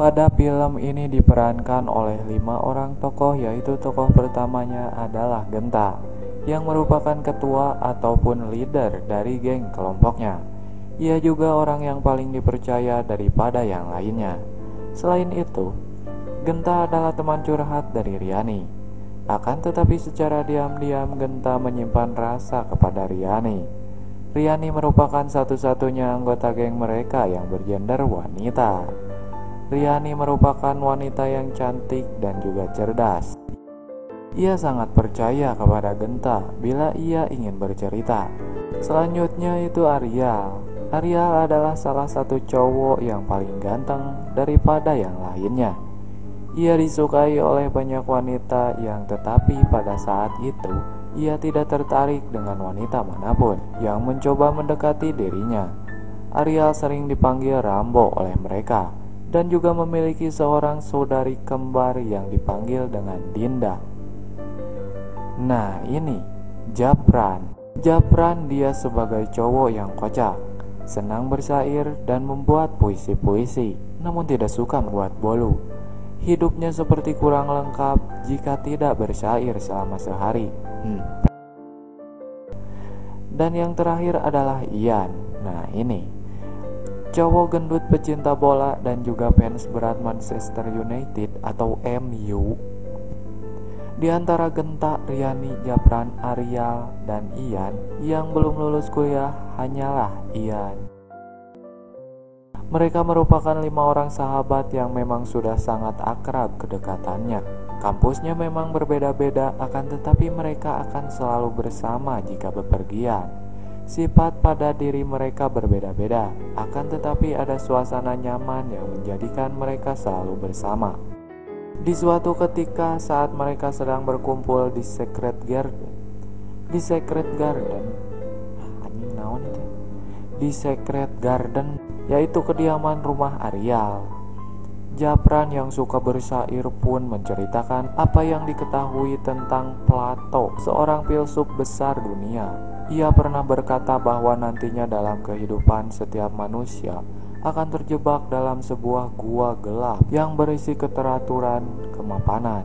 Pada film ini diperankan oleh 5 orang tokoh, yaitu tokoh pertamanya adalah Genta, yang merupakan ketua ataupun leader dari geng kelompoknya. Ia juga orang yang paling dipercaya daripada yang lainnya. Selain itu, Genta adalah teman curhat dari Riani. Akan tetapi secara diam-diam Genta menyimpan rasa kepada Riani. Riani merupakan satu-satunya anggota geng mereka yang bergender wanita. Riani merupakan wanita yang cantik dan juga cerdas. Ia sangat percaya kepada Genta bila ia ingin bercerita. Selanjutnya itu Arial. Arial adalah salah satu cowok yang paling ganteng daripada yang lainnya. Ia disukai oleh banyak wanita tetapi pada saat itu ia tidak tertarik dengan wanita manapun yang mencoba mendekati dirinya. Arial sering dipanggil Rambo oleh mereka dan juga memiliki seorang saudari kembar yang dipanggil dengan Dinda. Nah ini Japran. Japran dia sebagai cowok yang kocak, senang bersair dan membuat puisi-puisi, namun tidak suka membuat bolu. Hidupnya seperti kurang lengkap jika tidak bersair selama sehari. Dan yang terakhir adalah Ian. Nah ini cowok gendut pecinta bola dan juga fans berat Manchester United atau MU. Di antara Genta, Riani, Japran, Arial, dan Ian, yang belum lulus kuliah hanyalah Ian. Mereka merupakan 5 orang sahabat yang memang sudah sangat akrab kedekatannya. Kampusnya memang berbeda-beda, akan tetapi mereka akan selalu bersama jika bepergian. Sifat pada diri mereka berbeda-beda, akan tetapi ada suasana nyaman yang menjadikan mereka selalu bersama. Di suatu ketika saat mereka sedang berkumpul di Secret Garden, yaitu kediaman rumah Arial. Japran yang suka bersair pun menceritakan apa yang diketahui tentang Plato, seorang filsuf besar dunia. Ia pernah berkata bahwa nantinya dalam kehidupan setiap manusia akan terjebak dalam sebuah gua gelap yang berisi keteraturan, kemapanan,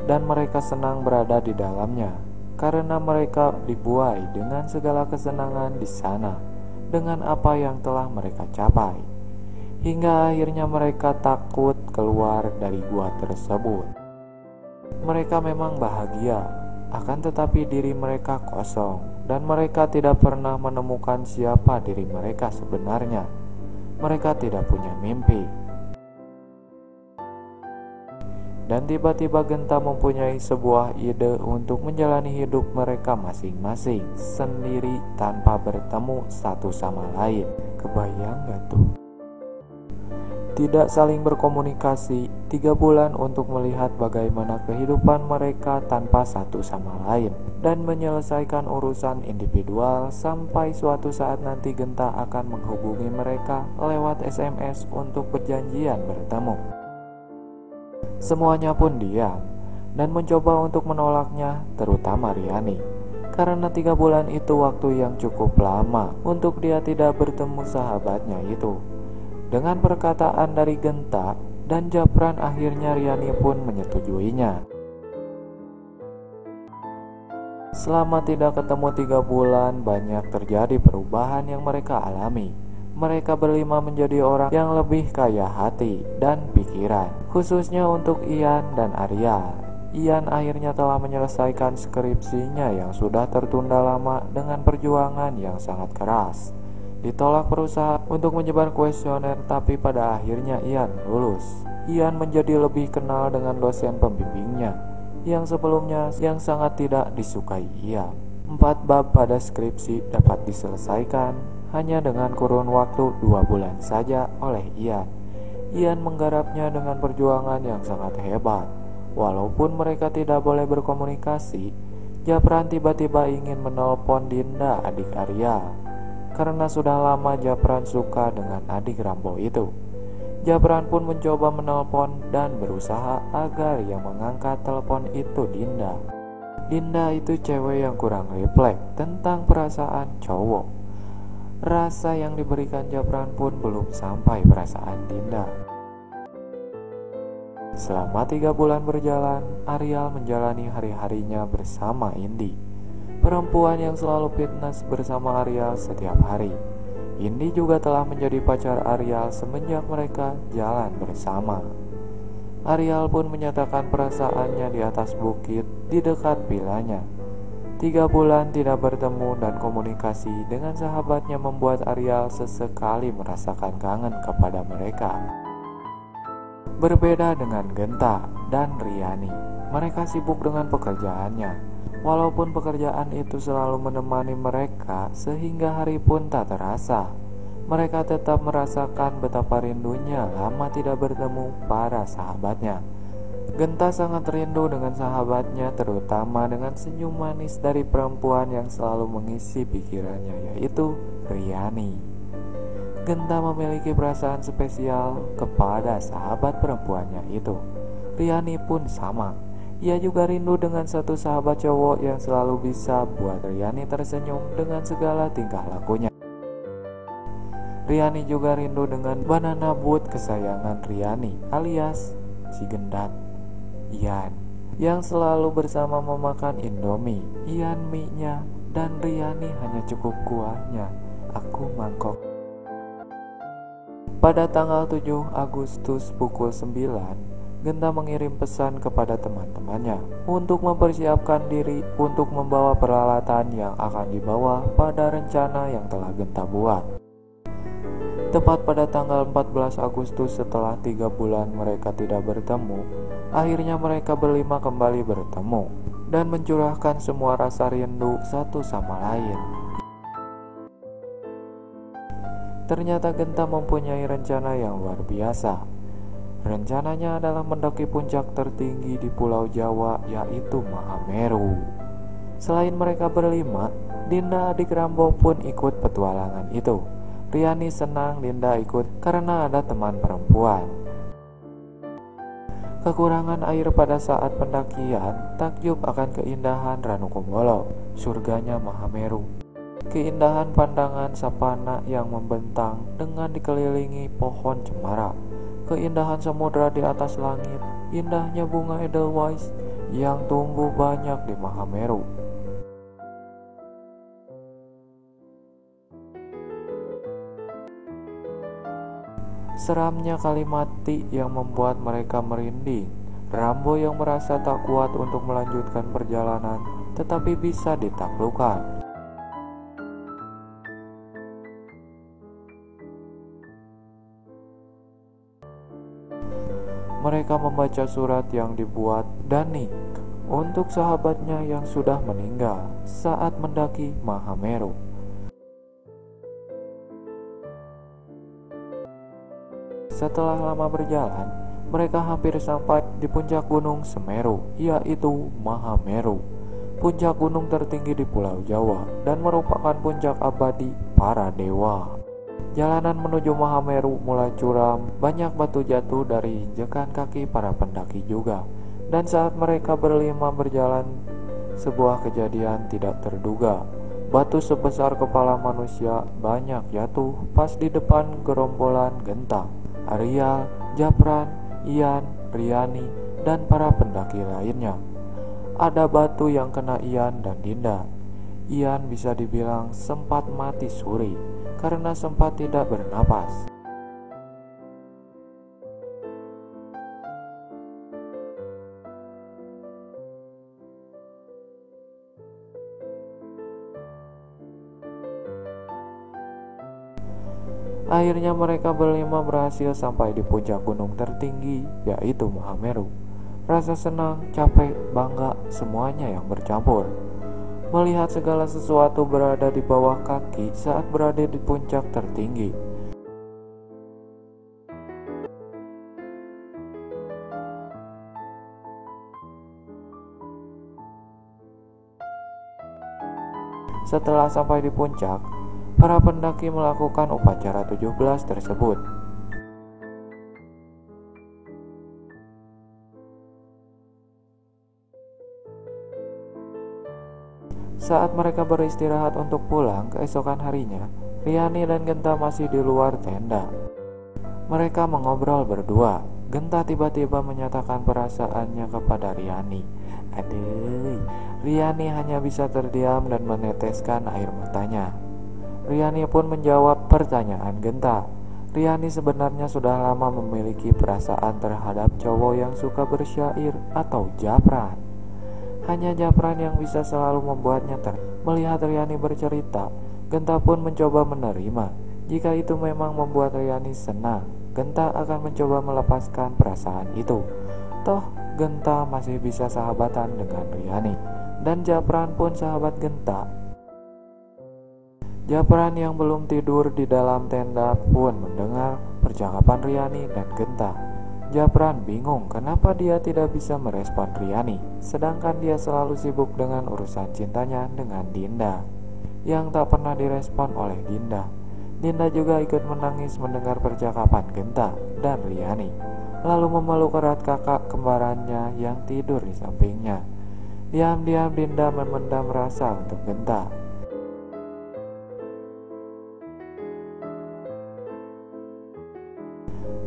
dan mereka senang berada di dalamnya karena mereka dibuai dengan segala kesenangan di sana dengan apa yang telah mereka capai, hingga akhirnya mereka takut keluar dari gua tersebut. Mereka memang bahagia, akan tetapi diri mereka kosong dan mereka tidak pernah menemukan siapa diri mereka sebenarnya. Mereka tidak punya mimpi. Dan tiba-tiba Genta mempunyai sebuah ide untuk menjalani hidup mereka masing-masing sendiri tanpa bertemu satu sama lain. Kebayang gak tuh? Tidak saling berkomunikasi 3 bulan untuk melihat bagaimana kehidupan mereka tanpa satu sama lain dan menyelesaikan urusan individual sampai suatu saat nanti Genta akan menghubungi mereka lewat SMS untuk perjanjian bertemu. Semuanya pun diam dan mencoba untuk menolaknya, terutama Riani, karena 3 bulan itu waktu yang cukup lama untuk dia tidak bertemu sahabatnya itu. Dengan perkataan dari Genta dan Japran, akhirnya Riani pun menyetujuinya. Selama tidak ketemu 3 bulan, banyak terjadi perubahan yang mereka alami. Mereka berlima menjadi orang yang lebih kaya hati dan pikiran, khususnya untuk Ian dan Arial. Ian akhirnya telah menyelesaikan skripsinya yang sudah tertunda lama dengan perjuangan yang sangat keras. Ditolak perusahaan untuk menyebar kuesioner, tapi pada akhirnya Ian lulus. Ian menjadi lebih kenal dengan dosen pembimbingnya yang sebelumnya yang sangat tidak disukai Ian. 4 bab pada skripsi dapat diselesaikan hanya dengan kurun waktu 2 bulan saja oleh Ian. Ian menggarapnya dengan perjuangan yang sangat hebat. Walaupun mereka tidak boleh berkomunikasi, Japran tiba-tiba ingin menelpon Dinda, adik Arial. Karena sudah lama Japran suka dengan adik Rambo itu. Japran pun mencoba menelpon dan berusaha agar yang mengangkat telepon itu Dinda. Dinda itu cewek yang kurang refleks tentang perasaan cowok. Rasa yang diberikan Japran pun belum sampai perasaan Dinda. Selama 3 bulan berjalan, Arial menjalani hari-harinya bersama Indi, perempuan yang selalu fitness bersama Arial setiap hari. Indi juga telah menjadi pacar Arial semenjak mereka jalan bersama. Arial pun menyatakan perasaannya di atas bukit di dekat vilanya. 3 bulan tidak bertemu dan komunikasi dengan sahabatnya membuat Arial sesekali merasakan kangen kepada mereka. Berbeda dengan Genta dan Riani, mereka sibuk dengan pekerjaannya. Walaupun pekerjaan itu selalu menemani mereka sehingga hari pun tak terasa, mereka tetap merasakan betapa rindunya lama tidak bertemu para sahabatnya. Genta sangat rindu dengan sahabatnya, terutama dengan senyum manis dari perempuan yang selalu mengisi pikirannya, yaitu Riani. Genta memiliki perasaan spesial kepada sahabat perempuannya itu. Riani pun sama. Ia juga rindu dengan satu sahabat cowok yang selalu bisa buat Riani tersenyum dengan segala tingkah lakunya. Riani juga rindu dengan banana boat kesayangan Riani alias si Gendat, Ian, yang selalu bersama memakan Indomie. Ian mie-nya dan Riani hanya cukup kuahnya. Aku mangkok. Pada tanggal 7 Agustus pukul 9, Genta mengirim pesan kepada teman-temannya untuk mempersiapkan diri untuk membawa peralatan yang akan dibawa pada rencana yang telah Genta buat. Tepat pada tanggal 14 Agustus setelah 3 bulan mereka tidak bertemu, akhirnya mereka berlima kembali bertemu dan mencurahkan semua rasa rindu satu sama lain. Ternyata Genta mempunyai rencana yang luar biasa. Rencananya adalah mendaki puncak tertinggi di Pulau Jawa, yaitu Mahameru. Selain mereka berlima, Dinda adik Rambo pun ikut petualangan itu. Riani senang Dinda ikut karena ada teman perempuan. Kekurangan air pada saat pendakian, takjub akan keindahan Ranukumbolo, surganya Mahameru. Keindahan pandangan sapana yang membentang dengan dikelilingi pohon cemara, keindahan samudra di atas langit, indahnya bunga edelweiss yang tumbuh banyak di Mahameru. Seramnya Kalimati yang membuat mereka merinding. Rambo yang merasa tak kuat untuk melanjutkan perjalanan tetapi bisa ditaklukkan. Mereka membaca surat yang dibuat Danik untuk sahabatnya yang sudah meninggal saat mendaki Mahameru. Setelah lama berjalan, mereka hampir sampai di puncak gunung Semeru, yaitu Mahameru, puncak gunung tertinggi di Pulau Jawa dan merupakan puncak abadi para dewa. Jalanan menuju Mahameru mulai curam, banyak batu jatuh dari injakan kaki para pendaki juga. Dan saat mereka berlima berjalan, sebuah kejadian tidak terduga. Batu sebesar kepala manusia banyak jatuh pas di depan gerombolan Genta, Arial, Japran, Ian, Riani, dan para pendaki lainnya. Ada batu yang kena Ian dan Dinda. Ian bisa dibilang sempat mati suri karena sempat tidak bernapas. Akhirnya mereka berlima berhasil sampai di puncak gunung tertinggi, yaitu Mahameru. Rasa senang, capek, bangga, semuanya yang bercampur. Melihat segala sesuatu berada di bawah kaki saat berada di puncak tertinggi. Setelah sampai di puncak, para pendaki melakukan upacara 17 tersebut. Saat mereka beristirahat untuk pulang keesokan harinya, Riani dan Genta masih di luar tenda. Mereka mengobrol berdua. Genta tiba-tiba menyatakan perasaannya kepada Riani. Aduh, Riani hanya bisa terdiam dan meneteskan air matanya. Riani pun menjawab pertanyaan Genta. Riani sebenarnya sudah lama memiliki perasaan terhadap cowok yang suka bersyair atau japran. Hanya japran yang bisa selalu membuatnya Melihat Riani bercerita, Genta pun mencoba menerima. Jika itu memang membuat Riani senang, Genta akan mencoba melepaskan perasaan itu. Toh, Genta masih bisa sahabatan dengan Riani. Dan japran pun sahabat Genta. Japran yang belum tidur di dalam tenda pun mendengar percakapan Riani dan Genta. Japran bingung kenapa dia tidak bisa merespon Riani, sedangkan dia selalu sibuk dengan urusan cintanya dengan Dinda, yang tak pernah direspon oleh Dinda. Dinda juga ikut menangis mendengar percakapan Genta dan Riani, lalu memeluk erat kakak kembarannya yang tidur di sampingnya. Diam-diam Dinda memendam rasa untuk Genta.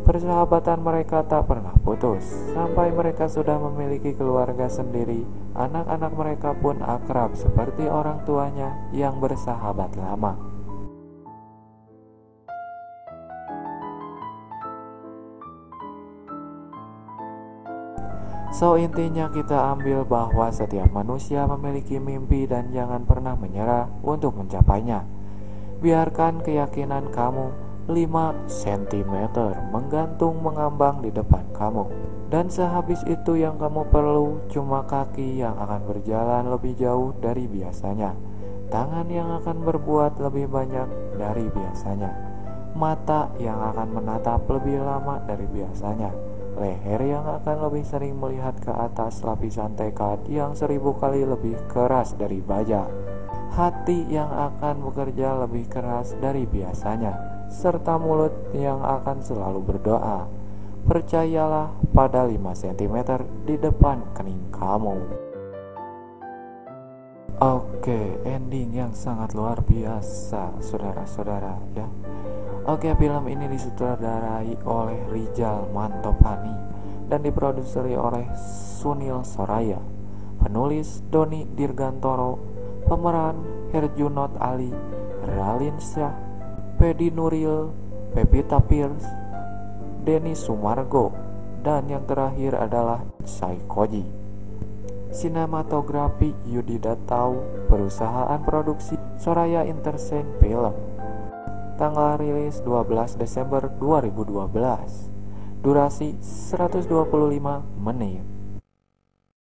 Persahabatan mereka tak pernah putus. Sampai mereka sudah memiliki keluarga sendiri, anak-anak mereka pun akrab seperti orang tuanya yang bersahabat lama. So intinya kita ambil bahwa setiap manusia memiliki mimpi dan jangan pernah menyerah untuk mencapainya. Biarkan keyakinan kamu 5 cm menggantung mengambang di depan kamu. Dan sehabis itu yang kamu perlu cuma kaki yang akan berjalan lebih jauh dari biasanya, tangan yang akan berbuat lebih banyak dari biasanya, mata yang akan menatap lebih lama dari biasanya, leher yang akan lebih sering melihat ke atas lapisan tekad yang 1000 kali lebih keras dari baja, hati yang akan bekerja lebih keras dari biasanya, serta mulut yang akan selalu berdoa. Percayalah pada 5 cm di depan kening kamu. Oke, ending yang sangat luar biasa, saudara-saudara ya. Oke, film ini disutradarai oleh Rijal Mantopani dan diproduseri oleh Sunil Soraya. Penulis Doni Dirgantoro, pemeran Herjunot Ali, Ralin Syah, Pedi Nuril, Pevita Pierce, Denny Sumargo, dan yang terakhir adalah Saikoji. Sinematografi Yudhita Tau, perusahaan produksi Soraya Entertainment Film. Tanggal rilis 12 Desember 2012. Durasi 125 menit.